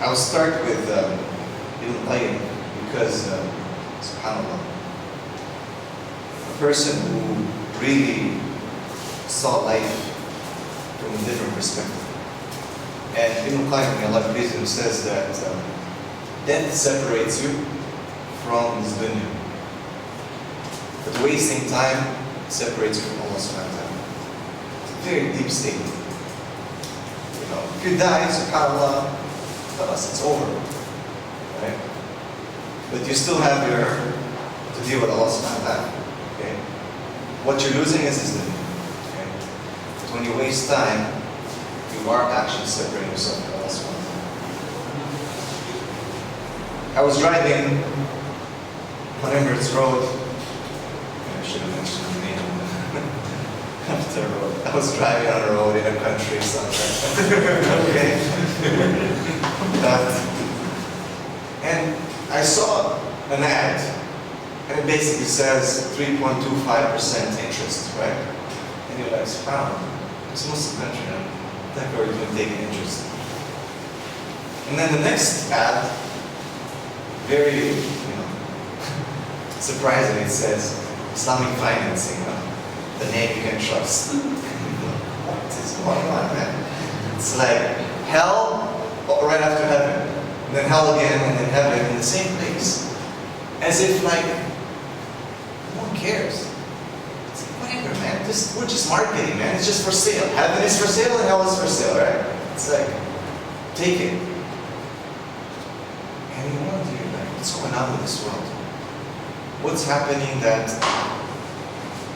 I'll start with Ibn Qayyim because, subhanAllah, a person who really saw life from a different perspective. And Ibn Qayyim, may Allah praise him, says that death separates you from this dunya, but wasting time separates you from Allah subhanahu wa ta'ala. It's a very deep statement. You know, if you die, subhanAllah, it's over, right? But you still have to deal with Allah subhanahu wa ta'ala, okay? What you're losing is this dunya, okay? But when you waste time, you are actually separating yourself from Allah subhanahu wa ta'ala. I was driving on Emirates Road. I should have mentioned the name of the road. I was driving on a road in a country somewhere. Okay. And I saw an ad, and it basically says 3.25% interest, right? And you're like, wow, it's a Muslim country now. That we're going to take an interest. And then the next ad, very, surprisingly, it says Islamic financing, the name you can trust. What is going on, man? It's like hell right after heaven, and then hell again, and then heaven in the same place. As if like, no one cares. It's like, whatever, man. We're just marketing, man. It's just for sale. Heaven is for sale and hell is for sale, right? It's like, take it. And you wonder, like, what's going on with this world? What's happening that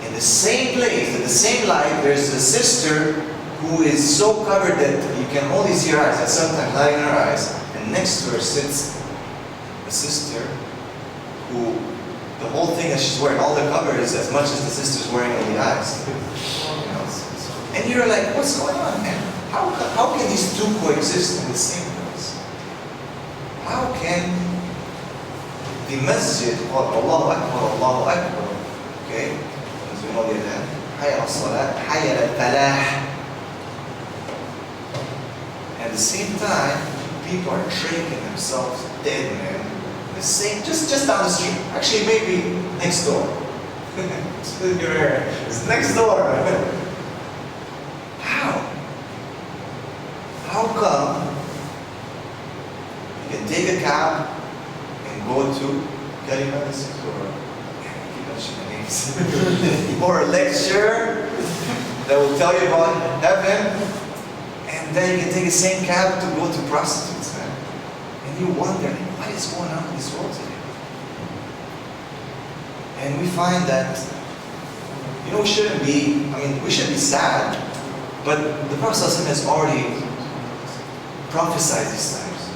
in the same place, in the same light, there's a sister who is so covered that you can only see her eyes, and sometimes not even her eyes, and next to her sits a sister who the whole thing that she's wearing, all the cover is as much as the sister's wearing on the eyes. And you're like, what's going on, man? How can these two coexist in the same place? How can the masjid called Allahu Akbar, okay? As we know the adhan, Hayya al-Salat, Hayya al-Falah. At the same time, people are trading themselves dead, man. The same, just down the street. Actually, maybe next door. It's next door. How come you can take a cab and go to or a lecture that will tell you about heaven, and then you can take the same cab to go to prostitutes, man. And you wonder, what is going on in this world today? And we find that, we shouldn't be, we should be sad, but the Prophet ﷺ has already prophesied these times.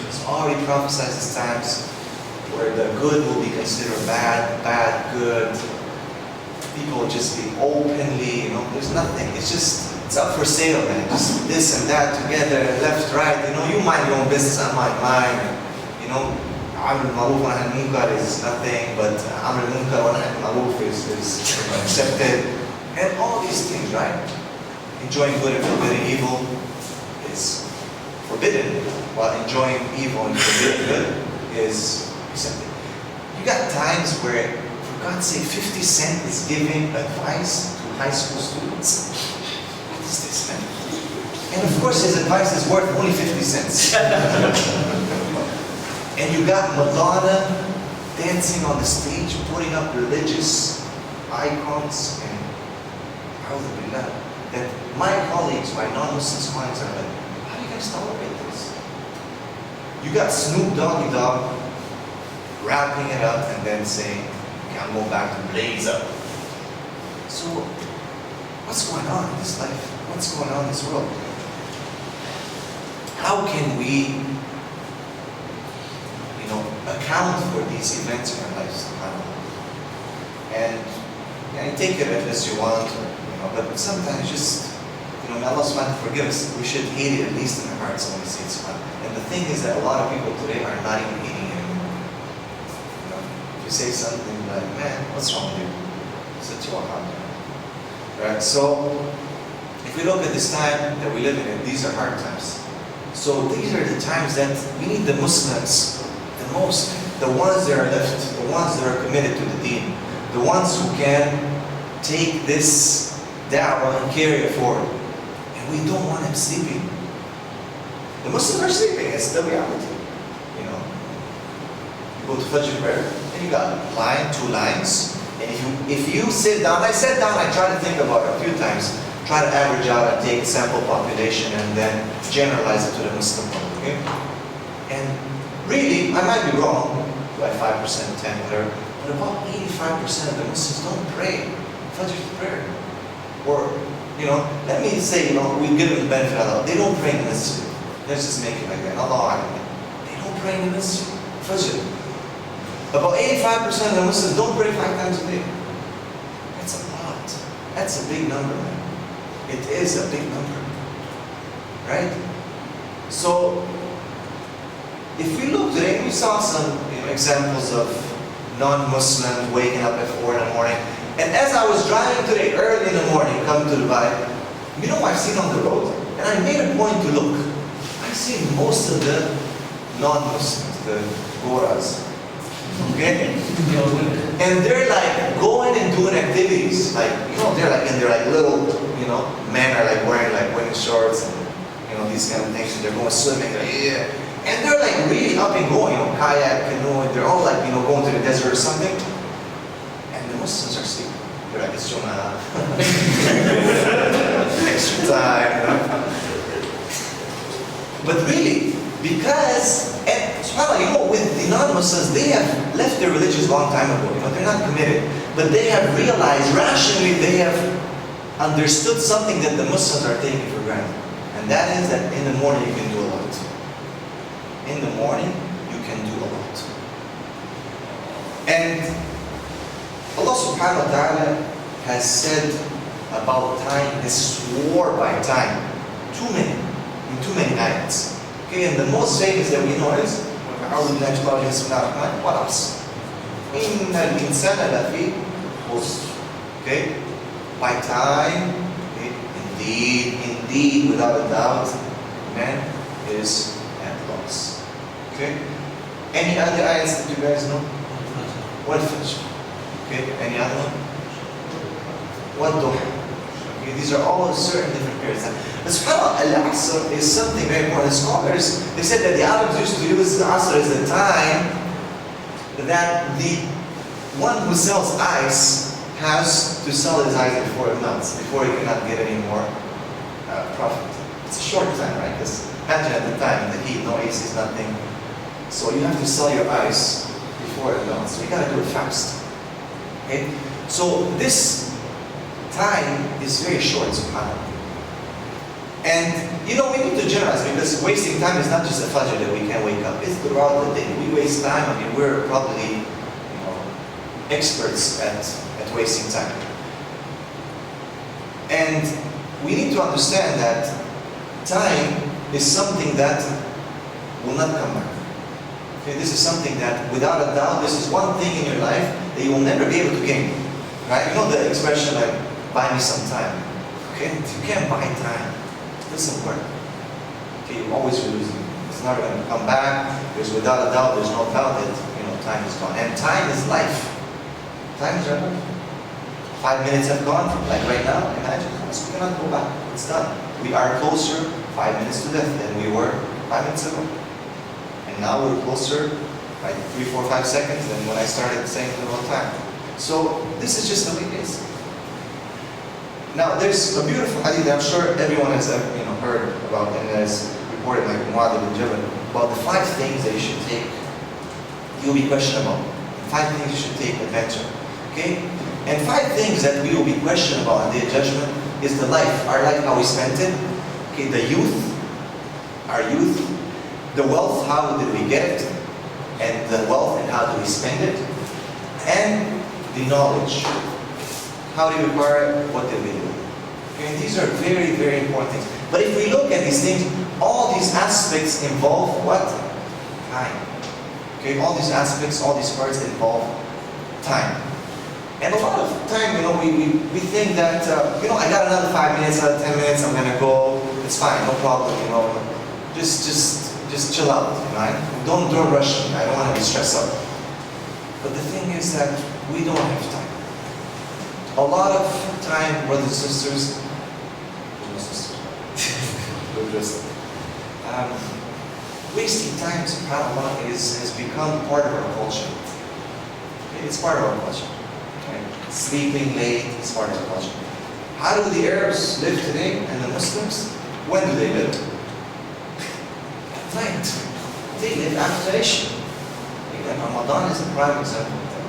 He's already prophesied these times where the good will be considered bad, bad, good. People will just be openly, there's nothing. It's up for sale, man. Just this and that together, left, right. You mind your own business, I mind mine. Amr al-Maruf wa Nahy al-Munkar is nothing, but Amr al-Munkar wa Nahy al-Maruf is accepted. And all these things, right? Enjoying good and forbidding evil is forbidden, while enjoying evil and forbidding good is accepted. You got times where, for God's sake, 50 Cent is giving advice to high school students. What is this, man? And of course his advice is worth only 50 cents. And you got Madonna dancing on the stage, putting up religious icons, and that my colleagues, my non-Muslim clients are like, how do you guys tolerate this? You got Snoop Doggy Dogg wrapping it up and then saying, okay, I'm going back to blaze up. So, what's going on in this life? What's going on in this world? How can we, account for these events in our lives? And you take it as you want, but sometimes just, may Allah subhanahu wa ta'ala forgive us, we should hate it at least in our hearts when we see it subhanahu. And the thing is that a lot of people today are not even hating it anymore. If you say something like, man, what's wrong with you? It's your heart. Right? So, if we look at this time that we live in, these are hard times. So these are the times that we need the Muslims the most. The ones that are left, the ones that are committed to the deen, the ones who can take this da'wah and carry it forward. And we don't want them sleeping. The Muslims are sleeping, it's the reality. You know, you go to Fajr prayer, and you got a line, 2 lines, and if you sit down, I sat down, I tried to think about it a few times, try to average out and take sample population and then generalize it to the Muslim world, okay? And really, I might be wrong, by 5%, 10, whatever, but about 85% of the Muslims don't pray Fajr prayer. Or, you know, let me say, you know, we give them the benefit of the doubt. They don't pray in the masjid. Let's just make it like that. Allah Akbar. They don't pray in the masjid. Fajr. About 85% of the Muslims don't pray 5 times a day. That's a lot. That's a big number, man. It is a big number. Right? So, if we look today, we saw some examples of non-Muslims waking up at 4 in the morning. And as I was driving today, early in the morning, coming to Dubai, you know what I've seen on the road? And I made a point to look. I've seen most of the non-Muslims, the Goras. Okay? And they're like going and doing activities. Like, you know, they're like in their like little, you know, men are like wearing like winter shorts and, you know, these kind of things. And they're going swimming. They're like, yeah. And they're like really up and going, you know, kayak, canoe, and they're all like, you know, going to the desert or something. And the Muslims are sleeping. They're like, it's Jum'ah. Extra time, you know. But really, because, and subhanAllah, you know, with the non-Muslims, they have left their religions a long time ago. You know, they're not committed. But they have realized, rationally, they have understood something that the Muslims are taking for granted. And that is that in the morning you can do a lot. In the morning, you can do a lot. And Allah subhanahu wa ta'ala has said about time, has swore by time. Too many ayats. Okay, and the most famous that we know is أعوذ بالله من الشيطان الرجيم والعصر إن الإنسان لفي خسر. Okay, by time, indeed, without a doubt, man is at loss. Okay? Any other ayats that you guys know? What Fajr? Okay, any other one? What Duha? Okay, these are all certain different periods. But subhanAllah, Al-Asr is something very important. The scholars, they said that the Arabs used to use the Asr as the time that the one who sells ice has to sell his ice before it melts, before he cannot get any more profit. It's a short time, right? Because imagine at the time, the heat, no AC, nothing. So you have to sell your ice before it melts. So you gotta do it fast. Okay? So this time is very short, subhanAllah. And you know, we need to generalize, because wasting time is not just a Fajr that we can't wake up. It's throughout the day. We waste time. I mean, we're probably, you know, experts at wasting time. And we need to understand that time is something that will not come back. Okay, this is something that, without a doubt, this is one thing in your life that you will never be able to gain. Right? You know the expression like, buy me some time. Okay? You can't buy time. It doesn't work. Okay, you always lose it. It's not going to come back. There's without a doubt, there's no doubt that, you know, time is gone. And time is life. Time is our life. 5 minutes have gone, like right now, imagine, we cannot go back. It's done. We are closer 5 minutes to death than we were 5 minutes ago. And now we're closer by 3, 4, 5 seconds than when I started saying the whole time. So this is just the way it is. Now there's a beautiful hadith that I'm sure everyone has heard about, and has reported, like Mu'adh ibn Jabal, about the 5 things that you should take. You'll be questioned about. 5 things you should take adventure. Okay? And 5 things that we will be questioned about on the Day of Judgment is the life, our life, how we spent it. Okay, the youth, our youth, the wealth, how did we get it, and the wealth and how do we spend it, and the knowledge, how do we acquire it, what did we do. Okay, and these are very, very important things. But if we look at these things, all these aspects involve what? Time. Okay, all these aspects, all these parts involve time. And a lot of time, we think that, I got another 5 minutes, another 10 minutes, I'm going to go, it's fine, no problem, just chill out, right? Don't rush me. I don't want to be stressed out. But the thing is that we don't have time. A lot of time, brothers and sisters, wasting time, subhanAllah, has become part of our culture. Okay? It's part of our culture. Okay? Sleeping late is part of our culture. How do the Arabs live today and the Muslims? When do they live? At night. They live after Isha. And Ramadan is a prime example of that.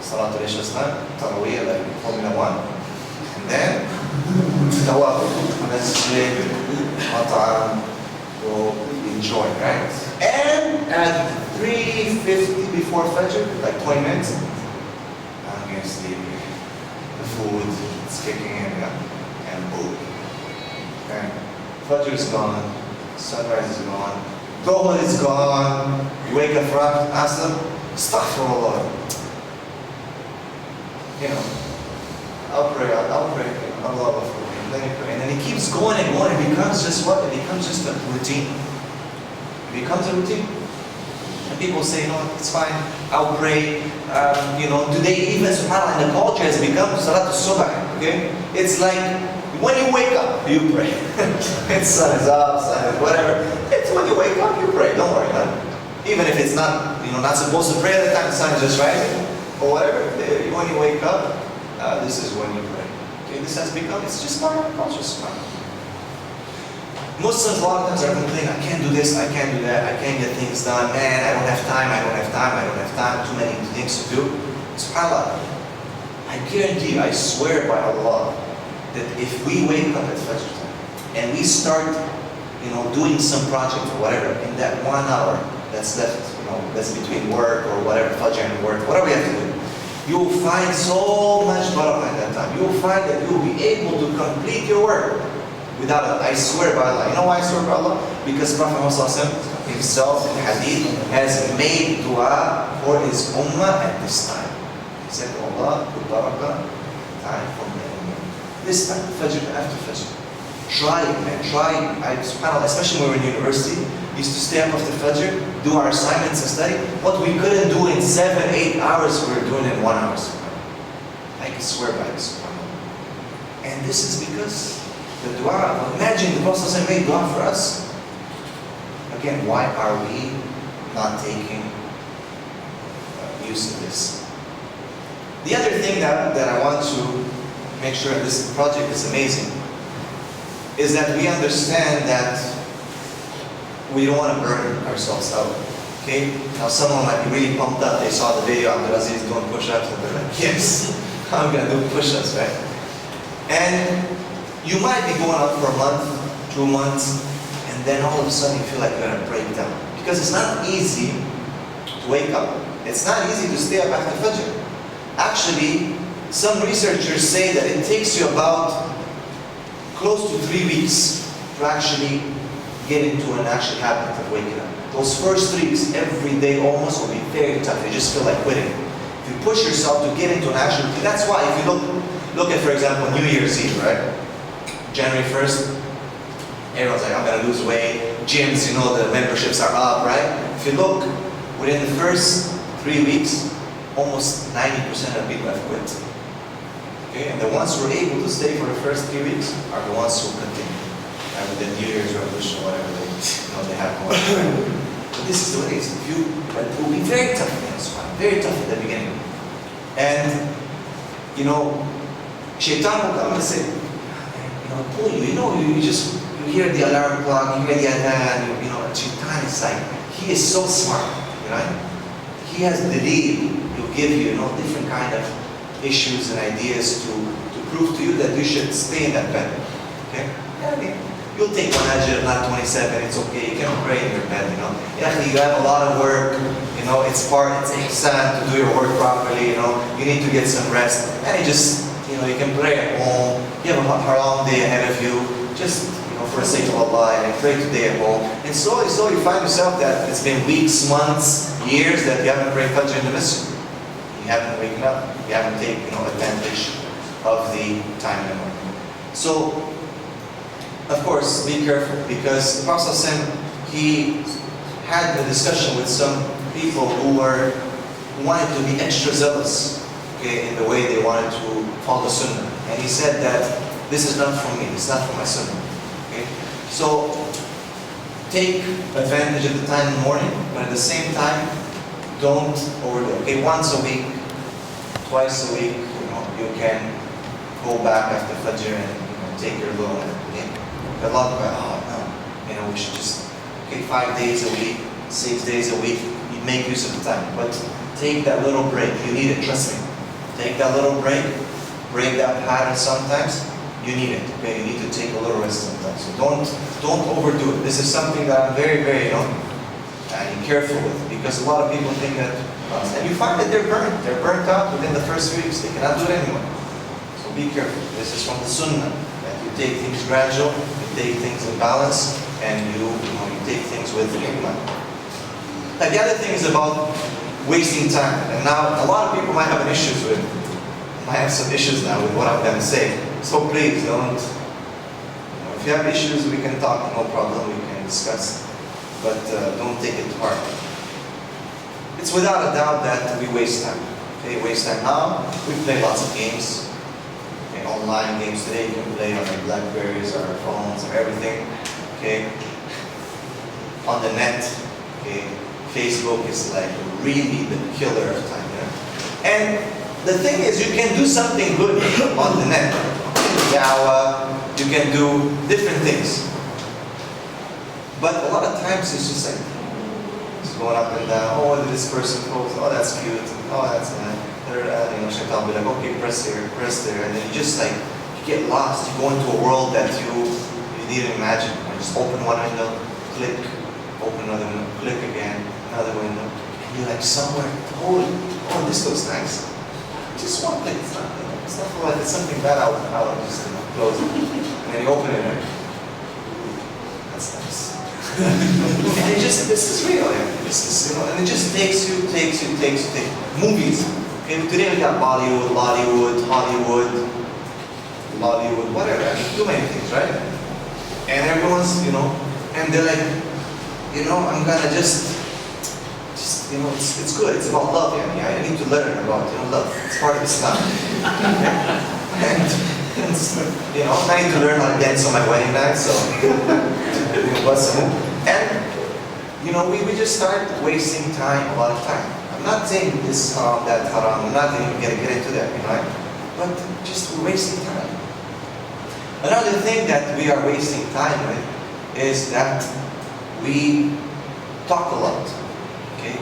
Salatul Isha time, Taraweeh, like Formula 1. And then, Tawaf, Masjid, Mat'am, will enjoy, right? And at 3:50 before Fajr, like 20 minutes, I'm going to sleep. The food is kicking in, and boom. Okay. Fajr is gone, sunrise is gone, Dhuhr is gone, you wake up for Asr, astaghfirullah. You know, I'll pray, Allah will forgive. Then you pray. And then it keeps going and going. It becomes just what? It becomes just a routine. It becomes a routine. And people say, no, it's fine, I'll pray. Today even, subhanAllah, in the culture has become Salatul Subh, okay? It's like, when you wake up, you pray. It's sun is up, sun is whatever. It's when you wake up, you pray. Don't worry, man. Even if it's not, not supposed to pray at the time the sun is just rising, or whatever. When you wake up, this is when you pray. Okay, this has become, it's just part of our culture, subhanAllah. Muslims a lot of times are complaining, I can't do this, I can't do that, I can't get things done, man, I don't have time, too many things to do. SubhanAllah, I guarantee you, I swear by Allah, that if we wake up at Fajr time, and we start, doing some project or whatever, in that 1 hour that's left, that's between work or whatever, Fajr and work, whatever we have to do, you'll find so much barakah at that time. You'll find that you'll be able to complete your work. Without it, I swear by Allah. You know why I swear by Allah? Because Prophet Muhammad himself in hadith has made dua for his ummah at this time. He said, Allah, put barakah, time for me. This time, Fajr, after Fajr. Try it, man. Try it. SubhanAllah, especially when we were in university, we used to stay up after Fajr, do our assignments and study. What we couldn't do in 7-8 hours, we were doing in 1 hour. I can swear by this. And this is because the dua, imagine the Prophet made dua for us. Again, why are we not taking use of this? The other thing that I want to make sure this project is amazing is that we understand that we don't want to burn ourselves out. Okay? Now someone might be really pumped up. They saw the video of Abdulaziz doing push-ups and they're like, yes, I'm going to do push-ups, right? And you might be going out for a month, 2 months, and then all of a sudden you feel like you're going to break down. Because it's not easy to wake up. It's not easy to stay up after Fajr. Actually, some researchers say that it takes you about close to 3 weeks to actually get into an actual habit of waking up. Those first 3 weeks, every day almost, will be very tough. You just feel like quitting. If you push yourself to get into an actual, that's why if you look at, for example, New Year's Eve, right? January 1st, everyone's like, I'm going to lose weight. Gyms, the memberships are up, right? If you look, within the first 3 weeks, almost 90% of people have quit. Okay? And the ones who are able to stay for the first 3 weeks are the ones who continue. And with the New Year's resolution, whatever they have going on. But this is the way it is. It will be very tough, very tough at the beginning. And, Shaitan will come and say, pull you. You hear the alarm clock, you hear the adhan, Shaitan is like, he is so smart, right? He has the lead to give you, different kind of issues and ideas to prove to you that you should stay in that bed. Okay? You'll take one ajr, not 27, it's okay, you can pray in your bed, You have a lot of work, it's ihsan to do your work properly, you need to get some rest. And you can pray at home, you have a haram day ahead of you, just, for the sake of Allah, and pray today at home. And slowly you find yourself that it's been weeks, months, years that you haven't prayed Fajr in the masjid. You haven't waken up, you haven't taken advantage of the time in the morning. So, of course, be careful, because the Prophet ﷺ, he had a discussion with some people who wanted to be extra zealous, okay, in the way they wanted to follow Sunnah. And he said that this is not for me, it's not for my Sunnah. Okay? So take advantage of the time in the morning, but at the same time, don't overdo it. Okay, once a week, twice a week, you can go back after Fajr and take your loan. Okay? A lot of we should just, 5 days a week, 6 days a week, you make use of the time. But take that little break. You need it, trust me. Take that little break, break that pattern sometimes. You need it. Okay, you need to take a little rest sometimes. So don't overdo it. This is something that I'm very, very careful with, because a lot of people think that, and you find that they're burnt out within the first few weeks. They cannot do it anymore. So be careful. This is from the Sunnah. That you take things gradual, you take things in balance, and you take things with hikmah. Now the other thing is about wasting time. And now a lot of people might have some issues now with what I'm going to say. So please don't. If you have issues, we can talk, no problem, we can discuss. But don't take it to heart. It's without a doubt that we waste time. Okay, waste time. Now we play lots of games. Okay, online games today you can play on our Blackberries, our phones, or everything. Okay, on the net. Okay, Facebook is like really the killer of time. And the thing is, you can do something good on the net. You can do different things. But a lot of times it's just like, it's going up and down. Oh, what did this person post? Oh, that's cute. Oh, that's nice. Shaitan will be like, okay, press there. And then you just like, you get lost. You go into a world that you didn't imagine. You just open one window, click, open another window, click again, another window. And you're like somewhere, oh, this looks nice. Just one click, it's not for like, it's something bad, I'll just close it. And then you open it, right? That's nice. And this is real, and it just takes you. Movies. Okay, today we got Bollywood, Hollywood, whatever. I mean, too many things, right? And everyone's, and they're like, I'm gonna just it's good. It's about love. I need to learn about love. It's part of Islam. And I need to learn how to dance on my wedding night. So, and we just start wasting time, a lot of time. I'm not saying this haram, that haram. I'm not even gonna get into that, right? But just wasting time. Another thing that we are wasting time with is that we talk a lot. Okay?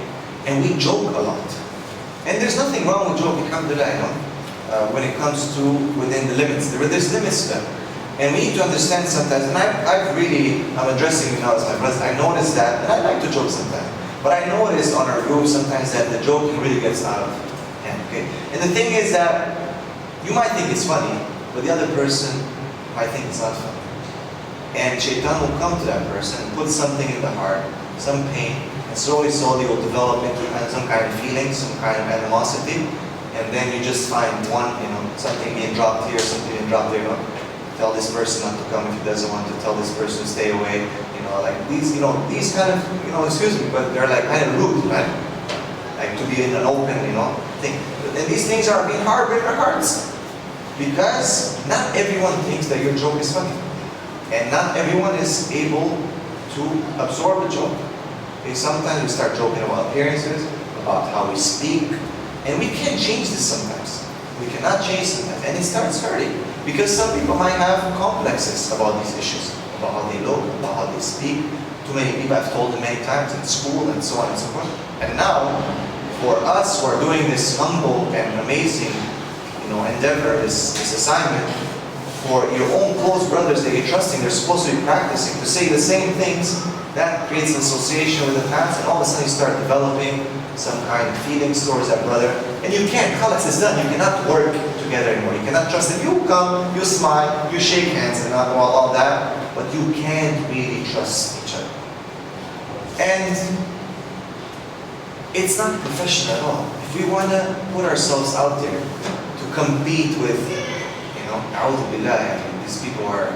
And we joke a lot. And there's nothing wrong with joking, alhamdulillah, when it comes to within the limits. There's limits to them. And we need to understand sometimes, and I'm addressing you now as my brother, I noticed that, and I like to joke sometimes, but I noticed on our group sometimes that the joking really gets out of hand, okay? And the thing is that you might think it's funny, but the other person might think it's not funny. And shaitan will come to that person and put something in the heart, some pain, and slowly will develop into some kind of feeling, some kind of animosity, and then you just find something being dropped here, something being dropped there, tell this person not to come if he doesn't want to, tell this person to stay away, like these kind of, excuse me, but they're like kind of rude, right? Like to be in an open, thing. And these things are being hard in our hearts. Because not everyone thinks that your joke is funny. And not everyone is able to absorb a joke. Okay, sometimes we start joking about appearances, about how we speak, and we can't change this sometimes. We cannot change sometimes, and it starts hurting. Because some people might have complexes about these issues, about how they look, about how they speak. Too many people, I've told them many times in school and so on and so forth. And now, for us who are doing this humble and amazing endeavor, this assignment, for your own close brothers that you're trusting, they're supposed to be practicing to say the same things. That creates an association with the past, and all of a sudden you start developing some kind of feelings towards that brother. And you can't, khalas, it's done. You cannot work together anymore. You cannot trust him. You come, you smile, you shake hands and all that, but you can't really trust each other. And it's not professional at all. If we want to put ourselves out there to compete with, a'udhu billah, these people are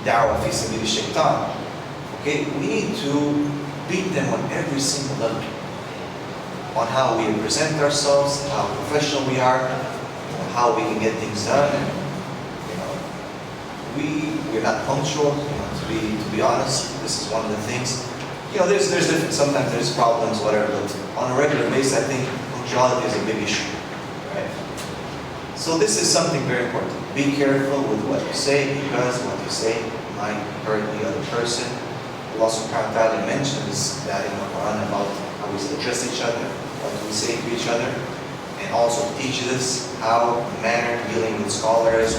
da'wah fi sabil shaitan. Okay, we need to beat them on every single level. On how we present ourselves, how professional we are, how we can get things done. And, we're not punctual. To be honest, this is one of the things. There's different. Sometimes there's problems, whatever. But on a regular basis, I think punctuality is a big issue. Right? So this is something very important. Be careful with what you say, because what you say might hurt the other person. Allah subhanahu wa ta'ala mentions that in the Quran about how we address each other, what we say to each other, and also teaches us how manner dealing with scholars,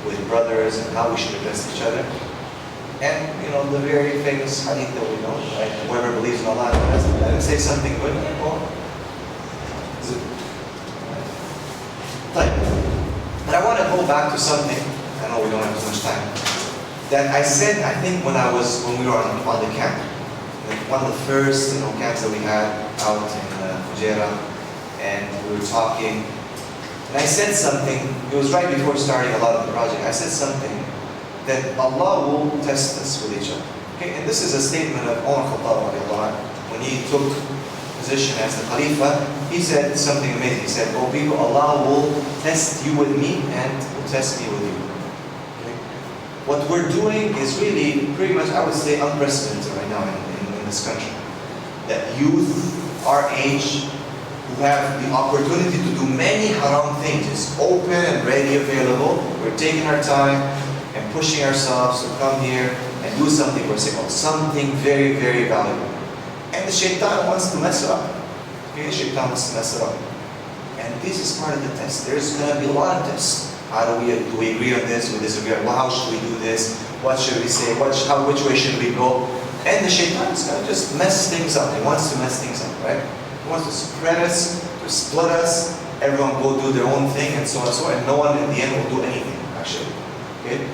with brothers, and how we should address each other. And the very famous hadith that we know, right? Whoever believes in Allah, let him say something good. Well, is it? But I want to go back to something. I know we don't have too much time. That I said, I think when we were on the camp, one of the first camps that we had out in Fajr, and we were talking, and I said something. It was right before starting a lot of the project. I said something that Allah will test us with each other. Okay, and this is a statement of Umar Khattab when he took position as the Khalifa. He said something amazing. He said, "Oh people, Allah will test you with me and will test me with you." What we're doing is really pretty much, I would say, unprecedented right now in this country. That youth our age who have the opportunity to do many haram things is open and ready, available. We're taking our time and pushing ourselves to come here and do something for sake, something very, very valuable. And the shaitan wants to mess it up. Okay, the shaitan wants to mess it up. And this is part of the test. There's going to be a lot of tests. Do we agree on this? Do we disagree? Well, how should we do this? What should we say? Which way should we go? And the shaitan is going to just mess things up. He wants to mess things up, right? He wants to spread us, to split us. Everyone will do their own thing and so on and so on. And no one in the end will do anything, actually. Okay?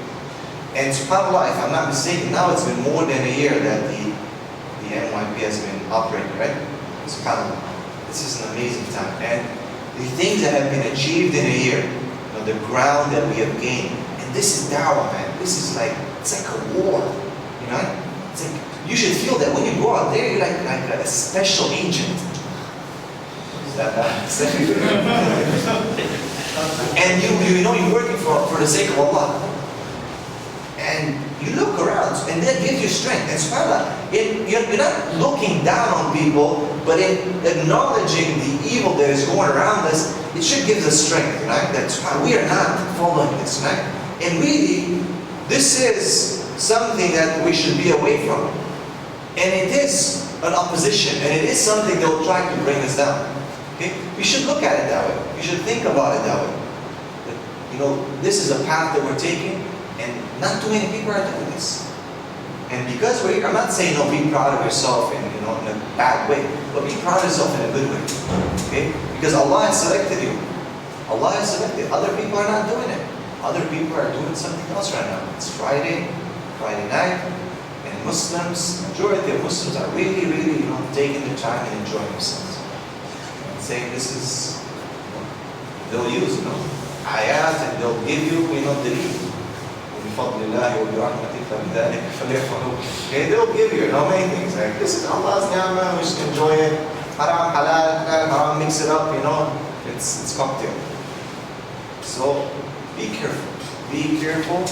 And subhanAllah, if I'm not mistaken, now it's been more than a year that the NYP has been operating, right? SubhanAllah. This is an amazing time. And the things that have been achieved in a year, the ground that we have gained, and this is da'wah, man. This is it's like a war, It's like, you should feel that when you go out there, you're like a special agent. What is that? And you're working for the sake of Allah. And you look around, and that gives you strength. And subhanAllah, you're not looking down on people, but in acknowledging the evil that is going around us, it should give us strength, right? That's why we are not following this, right? And really, this is something that we should be away from. And it is an opposition, and it is something that will try to bring us down. Okay? We should look at it that way. We should think about it that way. That, this is a path that we're taking, and not too many people are doing this. And because we're here, I'm not saying be proud of yourself in a bad way, but be proud of yourself in a good way. Okay? Because Allah has selected you. Allah has selected. Other people are not doing it. Other people are doing something else right now. It's Friday night, and majority of Muslims are really, really, taking their time and enjoying themselves. And saying this is, they'll use, ayat, and they'll give you, delete. Okay, they'll give you many things. Like, this is Allah's ni'mah, we should enjoy it. Haram, halal, haram, mix it up, it's cocktail. So, be careful. Be careful.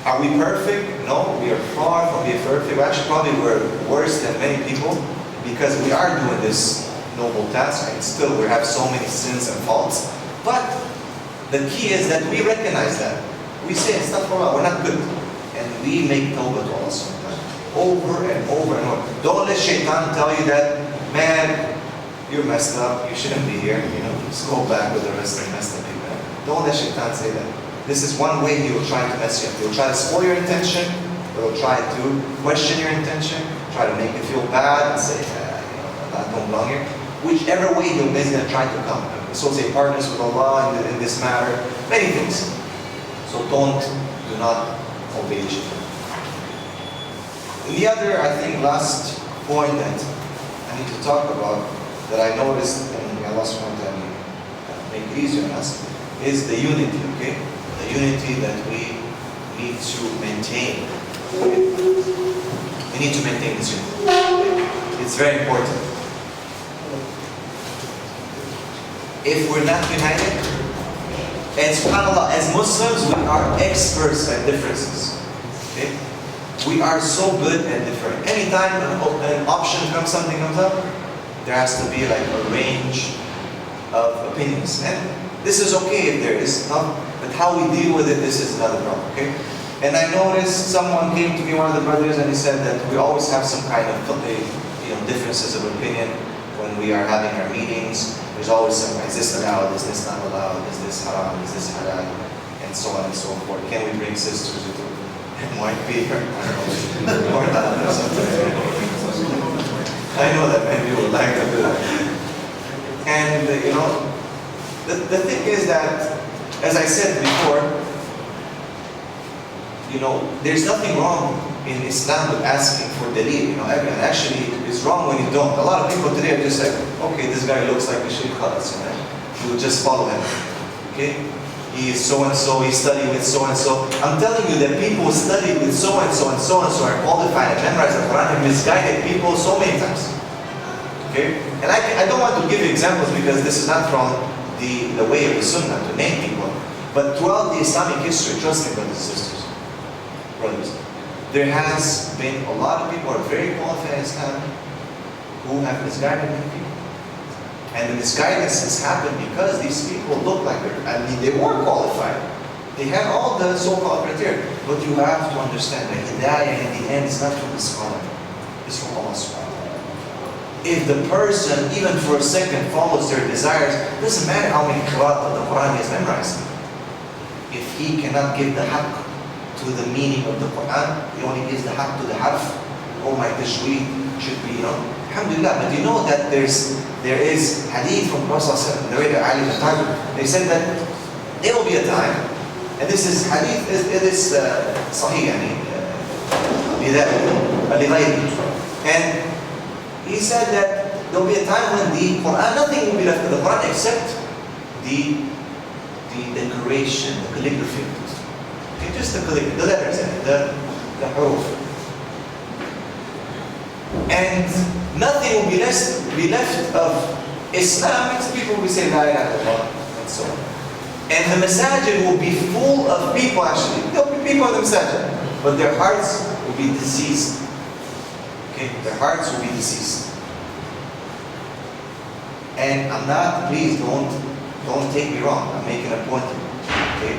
Are we perfect? No, we are far from being perfect. Actually, probably we're worse than many people because we are doing this noble task, and still we have so many sins and faults. But the key is that we recognize that. We say, astaghfirullah, we're not good. And we make tawbah to Allah subhanahu wa ta'ala over and over and over. Don't let shaitan tell you that, man, you're messed up, you shouldn't be here, just go back with the rest of the messed up people. Don't let shaitan say that. This is one way he will try to mess you up. He will try to spoil your intention, he will try to question your intention, try to make you feel bad and say, I don't belong here. Whichever way he's going to try to come. Associate partners with Allah in this matter, many things. So do not obey the shaitan. The other, I think, last point that I need to talk about, that I noticed, and Allah subhanahu wa ta'ala make it easier on us, is the unity, okay? The unity that we need to maintain. We need to maintain this unity. It's very important. If we're not united, and subhanAllah, as Muslims, we are experts at differences. Okay? We are so good at different. Anytime an option comes, something comes up, there has to be like a range of opinions. And this is okay if there is, but how we deal with it, this is another problem. Okay? And I noticed someone came to me, one of the brothers, and he said that we always have some kind of differences of opinion when we are having our meetings. There's always some, is this allowed, is this not allowed, is this haram, is this halal, and so on and so forth. Can we bring sisters to white beer? I don't know, or not, or something. I know that many people would like to do that. And the thing is that, as I said before, there's nothing wrong in Islam with asking for dalil. And actually, it's wrong when you don't. A lot of people today are just like, okay, this guy looks like a sheikh, you will just follow him. Okay? He is so-and-so, he studied with so-and-so. I'm telling you that people who study with so-and-so and so-and-so are qualified and memorize the Quran and misguided people so many times. Okay? And I don't want to give you examples because this is not from the way of the Sunnah to name people. But throughout the Islamic history, trust me, brothers and sisters, there has been a lot of people who are very qualified in Islam who have misguided many people. And the misguidance has happened because these people look like they were qualified. They had all the so-called criteria. But you have to understand that hidayah in the end is not from the scholar. It's from Allah subhanahu wa ta'ala. If the person, even for a second, follows their desires, it doesn't matter how many qira'at of the Quran he has memorized. If he cannot give the haqq to the meaning of the Quran, he only gives the haqq to the harf. Oh, my tajweed should be, alhamdulillah. But you know that there is hadith from Prophet ﷺ, the way that Ali Fajr, they said that there will be a time, and this is hadith, it is sahih, and he said that there will be a time when the Quran, nothing will be left of the Quran except the decoration, the calligraphy. Okay, just the calligraphy, the letters in it, the huruf. And nothing will be left of Islam except people will be saying La ilaha illallah and so on. And the masajid will be full of people actually. There will be people in the masajid, but their hearts will be diseased. Okay, their hearts will be diseased. And I'm not, please don't take me wrong, I'm making a point here. Okay?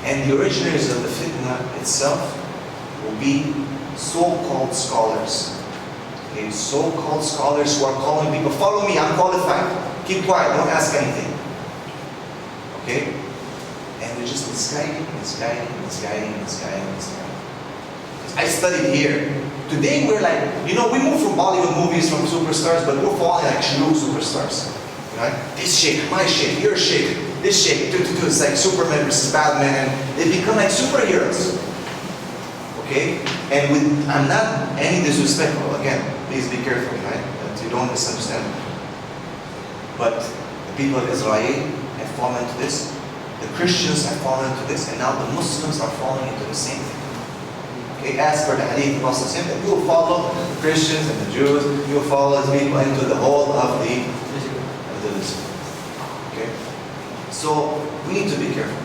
And the originators of the fitna itself will be so-called scholars. Okay? So-called scholars who are calling people, follow me, I'm qualified. Keep quiet, don't ask anything. Okay? And they're just misguiding. I studied here. Today we're like, we move from Bollywood movies, from superstars, but we're falling like true superstars. Right? This sheikh, my sheikh, your sheikh, this sheikh, it's like Superman versus Batman, and they become like superheroes. Okay? And I'm not any disrespectful, again, please be careful, right? That you don't misunderstand. But the people of Israel have fallen into this, the Christians have fallen into this, and now the Muslims are falling into the same thing. Okay, as per the hadith, the Prophet said that you will follow the Christians and the Jews, you will follow these people into the whole of the religion. Okay? So, we need to be careful.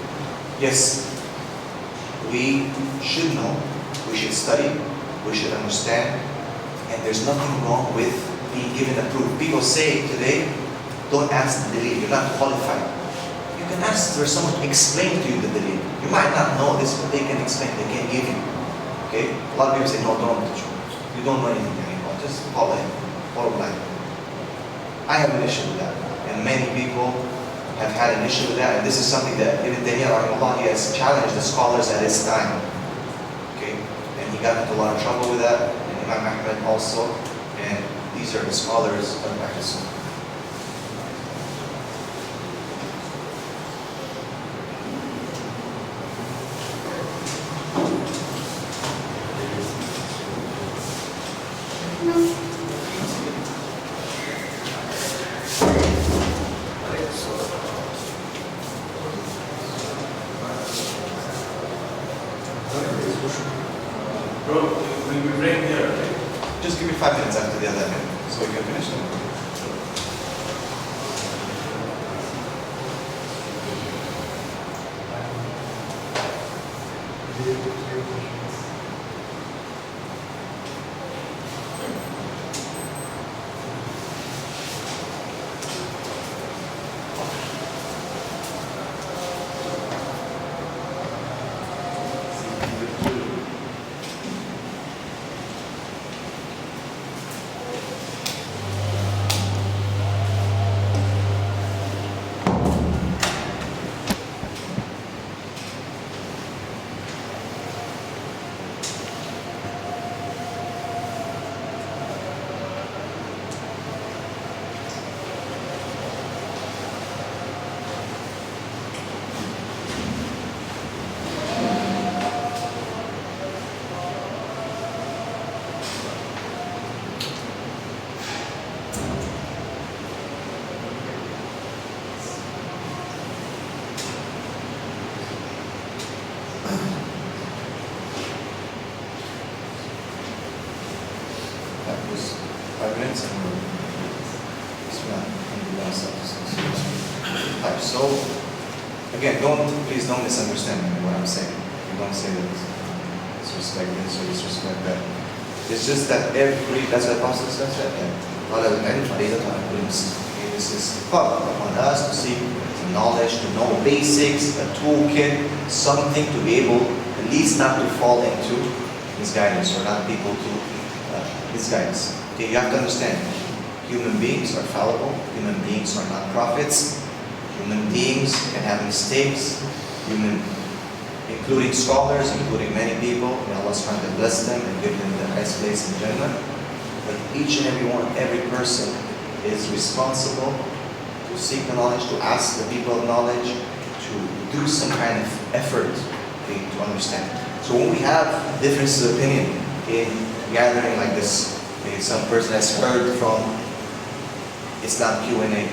Yes, we should know, we should study, we should understand, and there's nothing wrong with being given a proof. People say today, don't ask the dalil, you're not qualified. You can ask for someone to explain to you the dalil. You might not know this, but they can explain, they can give you. Okay? A lot of people say, no, don't teach me. You don't know anything anymore. Just follow him. Follow blind. I have an issue with that. And many people have had an issue with that. And this is something that Ibn Taymiyyah, rahimahullah, he has challenged the scholars at his time. Okay? And he got into a lot of trouble with that. And Imam Ahmed also. And these are the scholars of Ahl Sunnah. 5 minutes after the other minute, so we can finish them. That was 5 minutes and so again, please don't misunderstand me what I'm saying. You don't say that disrespect this or disrespect that. It's just that that's what the Apostle said. This is on us to seek knowledge, to know basics, a toolkit, something to be able at least not to fall into misguidance or not people to misguidance. Okay, you have to understand, human beings are fallible, human beings are not prophets, human beings can have mistakes, including scholars, including many people. May Allah subhanahu wa ta'ala bless them and give them the highest place in Jannah. But each and every person is responsible to seek the knowledge, to ask the people of knowledge, to do some kind of effort to understand. So when we have differences of opinion in gathering like this, some person has heard from Islam Q&A,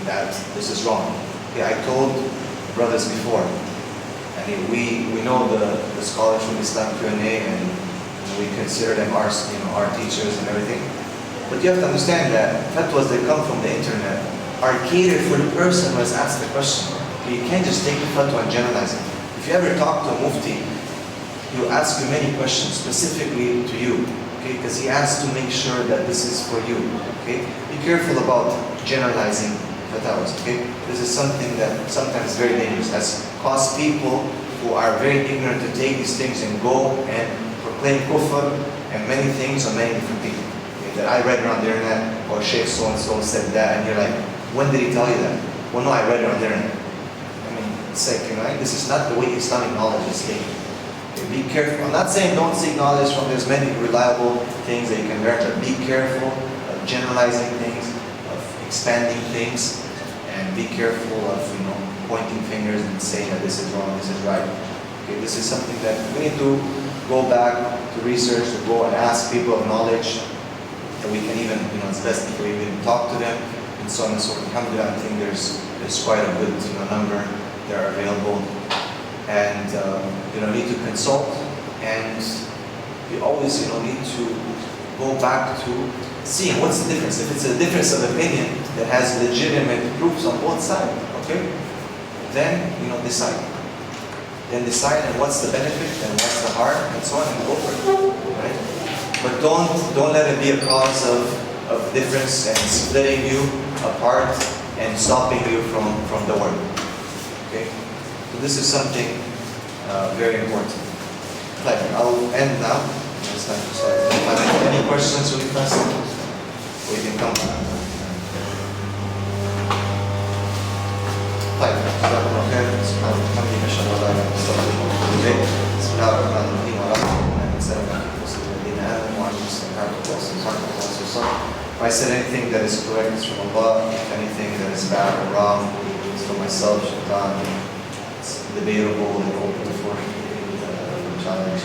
that this is wrong. I told brothers before, I mean, we know the scholars from Islam Q&A and we consider them our teachers and everything. But you have to understand that fatwas that come from the internet are catered for the person who has asked the question. You can't just take the fatwa and generalize it. If you ever talk to a mufti, he'll ask you many questions specifically to you, because he has to make sure that this is for you. Be careful about generalizing fatwas. This is something that sometimes is very dangerous, has caused people who are very ignorant to take these things and go and proclaim kufr and many things on many different people. That I read around the internet, or Sheikh so-and-so said that, and you're like, when did he tell you that? Well, no, I read it on the internet. I mean, it's like, this is not the way Islamic knowledge is taken. Be careful. I'm not saying don't seek knowledge from, there's many reliable things that you can learn, but be careful of generalizing things, of expanding things, and be careful of, pointing fingers and saying that this is wrong, this is right. This is something that we need to go back to research, to go and ask people of knowledge, and we can even, it's best if we even talk to them, and so on and so forth. Alhamdulillah, I think there's quite a good number that are available, and need to consult, and you always need to go back to seeing what's the difference. If it's a difference of opinion that has legitimate proofs on both sides, then decide. Then decide, and what's the benefit and what's the harm, and so on, and go for it. Right? But don't let it be a cause of difference and splitting you apart and stopping you from the work. So this is something very important. I'll end now. It's time to start. If I have any questions, will you pass them? We can come. طيب جزاكم الله خير. سبحانك وبحمدك اشهد ان لا اله الا انت استغفرك واتوب اليك. بسم الله الرحمن الرحيم ورحمه الله وبركاته. الذين امنوا وعملوا الصالحات وتواصوا بالحق وتواصوا بالصبر. If I said anything that is correct, it's from Allah. If anything that is bad or wrong, it's from myself, shaitan. It's debatable and open for challenge.